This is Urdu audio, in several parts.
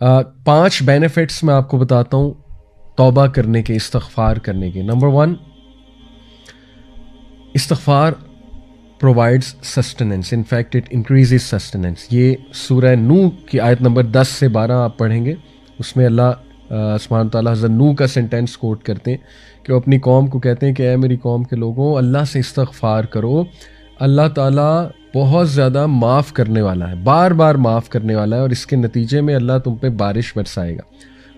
5 بینیفٹس میں آپ کو بتاتا ہوں توبہ کرنے کے، استغفار کرنے کے. نمبر 1، استغفار provides sustenance, in fact it increases sustenance. یہ سورہ نوح کی آیت نمبر 10 سے 12 آپ پڑھیں گے، اس میں اللہ سبحانہ تعالیٰ حضرت نوح کا سینٹینس کوٹ کرتے ہیں کہ وہ اپنی قوم کو کہتے ہیں کہ اے میری قوم کے لوگوں، اللہ سے استغفار کرو، اللہ تعالیٰ بہت زیادہ معاف کرنے والا ہے، بار بار معاف کرنے والا ہے، اور اس کے نتیجے میں اللہ تم پہ بارش برسائے گا،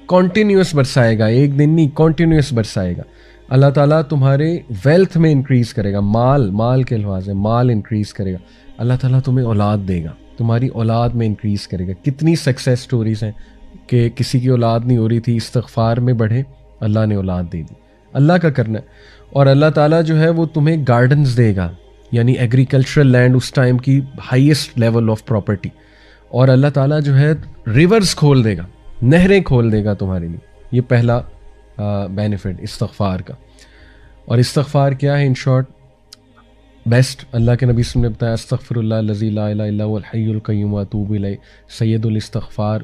کنٹینیوس برسائے گا، ایک دن نہیں، کنٹینیوس برسائے گا. اللہ تعالیٰ تمہارے ویلتھ میں انکریز کرے گا، مال کے لحاظ سے مال انکریز کرے گا. اللہ تعالیٰ تمہیں اولاد دے گا، تمہاری اولاد میں انکریز کرے گا. کتنی سکسیس سٹوریز ہیں کہ کسی کی اولاد نہیں ہو رہی تھی، استغفار میں بڑھے، اللہ نے اولاد دے دی. اللہ کا کرنا ہے. اور اللہ تعالیٰ جو ہے وہ تمہیں گارڈنز دے گا، یعنی ایگریکلچرل لینڈ اس ٹائم کی ہائیسٹ لیول آف پراپرٹی. اور اللہ تعالیٰ جو ہے ریورز کھول دے گا، نہریں کھول دے گا تمہارے لیے. یہ پہلا بینیفٹ استغفار کا. اور استغفار کیا ہے؟ ان شارٹ بیسٹ اللہ کے نبی صلی اللہ علیہ وسلم نے بتایا، استغفر اللہ الذی لا الہ الا هو الحی القیوم واتوب الیہ، سید الاستغفار.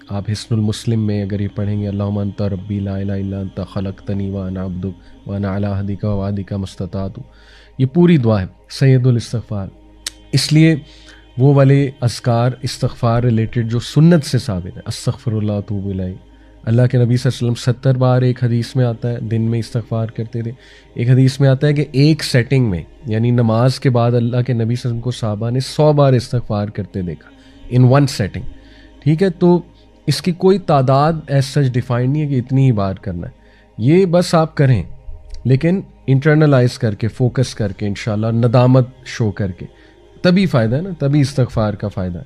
آپ حسن المسلم میں اگر یہ پڑھیں گے، اللہم انت ربی لا الہ الا انت خلقتنی وانا عبدک وانا علی عہدک ووعدک ما استطعت. یہ پوری دعا ہے سید الاستغفار. اس لیے وہ والے اذکار استغفار ریلیٹڈ جو سنت سے ثابت ہے، استغفر اللہ واتوب الیہ، اللہ کے نبی صلی اللہ علیہ وسلم 70 بار ایک حدیث میں آتا ہے دن میں استغفار کرتے تھے. ایک حدیث میں آتا ہے کہ ایک سیٹنگ میں، یعنی نماز کے بعد اللہ کے نبی صلی اللہ علیہ وسلم کو صحابہ نے 100 بار استغفار کرتے دیکھا ان ون سیٹنگ. ٹھیک ہے، تو اس کی کوئی تعداد ایز سچ ڈیفائن نہیں ہے کہ اتنی ہی بار کرنا ہے. یہ بس آپ کریں، لیکن انٹرنلائز کر کے، فوکس کر کے، انشاءاللہ ندامت شو کر کے، تبھی فائدہ ہے نا، تبھی استغفار کا فائدہ ہے.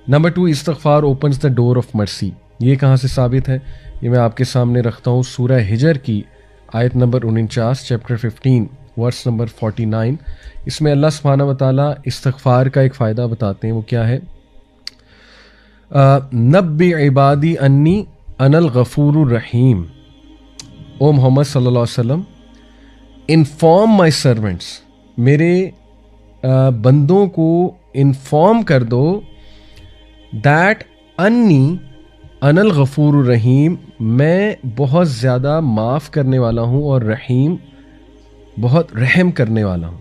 نمبر 2، استغفار اوپنز دا ڈور آف مرسی. یہ کہاں سے ثابت ہے؟ یہ میں آپ کے سامنے رکھتا ہوں، سورہ ہجر کی آیت نمبر 49، چیپٹر 15 ورس نمبر 49. اس میں اللہ سبحانہ و تعالیٰ استغفار کا ایک فائدہ بتاتے ہیں. وہ کیا ہے؟ نبی عبادی انی انا الغفور الرحیم. او محمد صلی اللہ علیہ وسلم، انفارم مائی سرونٹس، میرے بندوں کو انفارم کر دو دیٹ انی انا الغفور الرحیم، میں بہت زیادہ معاف کرنے والا ہوں اور رحیم، بہت رحم کرنے والا ہوں.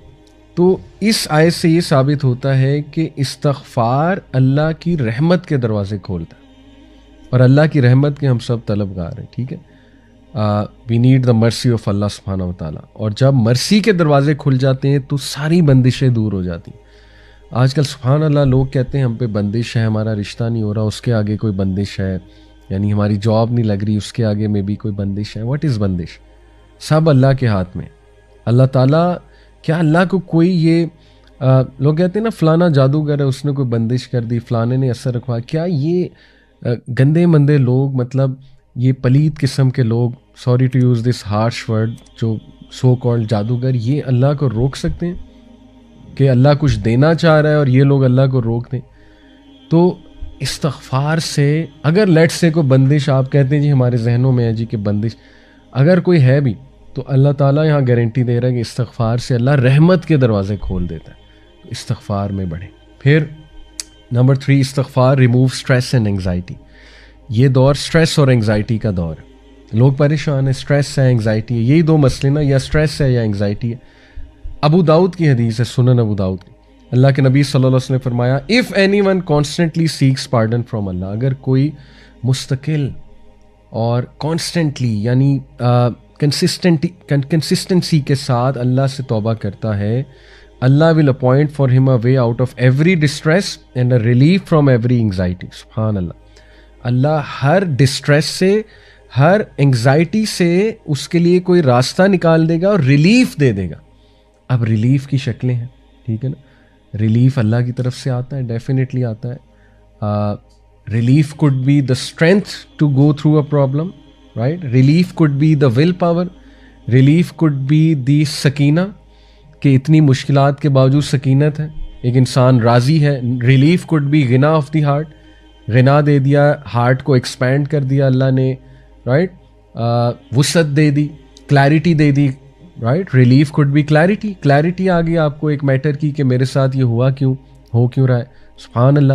تو اس آیت سے یہ ثابت ہوتا ہے کہ استغفار اللہ کی رحمت کے دروازے کھولتا ہے، اور اللہ کی رحمت کے ہم سب طلبگار ہیں. ٹھیک ہے، we need the mercy of اللہ سبحانہ و تعالیٰ. اور جب مرسی کے دروازے کھل جاتے ہیں تو ساری بندشیں دور ہو جاتی ہیں. آج کل سبحان اللہ لوگ کہتے ہیں ہم پہ بندش ہے، ہمارا رشتہ نہیں ہو رہا، اس کے آگے کوئی بندش ہے، یعنی ہماری جاب نہیں لگ رہی، اس کے آگے میں بھی کوئی بندش ہے. واٹ از بندش؟ سب اللہ کے ہاتھ میں. اللہ تعالیٰ، کیا اللہ کو کوئی یہ لوگ کہتے ہیں نا فلانا جادوگر ہے، اس نے کوئی بندش کر دی، فلانے نے اثر رکھوا. کیا یہ گندے مندے لوگ، مطلب یہ پلید قسم کے لوگ، sorry to use this harsh word, جو سو کالڈ جادوگر، یہ اللہ کو روک سکتے ہیں کہ اللہ کچھ دینا چاہ رہا ہے اور یہ لوگ اللہ کو روک دیں؟ تو استغفار سے اگر لیٹ سے کوئی بندش آپ کہتے ہیں جی ہمارے ذہنوں میں ہے جی کہ بندش، اگر کوئی ہے بھی تو اللہ تعالیٰ یہاں گارنٹی دے رہا ہے کہ استغفار سے اللہ رحمت کے دروازے کھول دیتا ہے. تو استغفار میں بڑھیں. پھر نمبر 3، استغفار ریموو اسٹریس اینڈ انگزائٹی. یہ دور اسٹریس اور انگزائٹی کا دور ہے. لوگ پریشان ہیں، اسٹریس ہے، انگزائٹی ہے. یہی دو مسئلے نا، یا اسٹریس ہے یا انگزائٹی ہے. ابو داؤد کی حدیث ہے، سنن ابو داؤد کی. اللہ کے نبی صلی اللہ علیہ وسلم نے فرمایا، if anyone constantly seeks pardon from Allah, اگر کوئی مستقل اور کانسٹنٹلی، یعنی کنسسٹنسی کے ساتھ اللہ سے توبہ کرتا ہے، اللہ ول appoint for him a way out of every distress and a relief from every anxiety. سبحان اللہ. اللہ ہر ڈسٹریس سے، ہر انگزائٹی سے اس کے لیے کوئی راستہ نکال دے گا اور ریلیف دے دے گا. اب ریلیف کی شکلیں ہیں، ٹھیک ہے نا. ریلیف اللہ کی طرف سے آتا ہے، ڈیفینیٹلی آتا ہے. Relief could be the strength to go through a problem, right. Relief could be the will power. Relief could be the سکینہ، کہ اتنی مشکلات کے باوجود سکینت ہے، ایک انسان راضی ہے. ریلیف کوڈ بی غنا آف دی ہارٹ، غنا دے دیا، ہارٹ کو ایکسپینڈ کر دیا اللہ نے، رائٹ. وسعت دے دی، کلیرٹی دے دی، right. Relief could be clarity آ گئی آپ کو ایک میٹر کی کہ میرے ساتھ یہ ہوا کیوں، ہو کیوں رہا ہے. سبحان اللہ.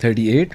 38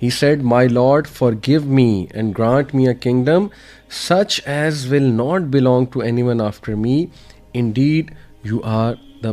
He said, My Lord, forgive me and grant me a kingdom such as will not belong to anyone after me. Indeed, you are the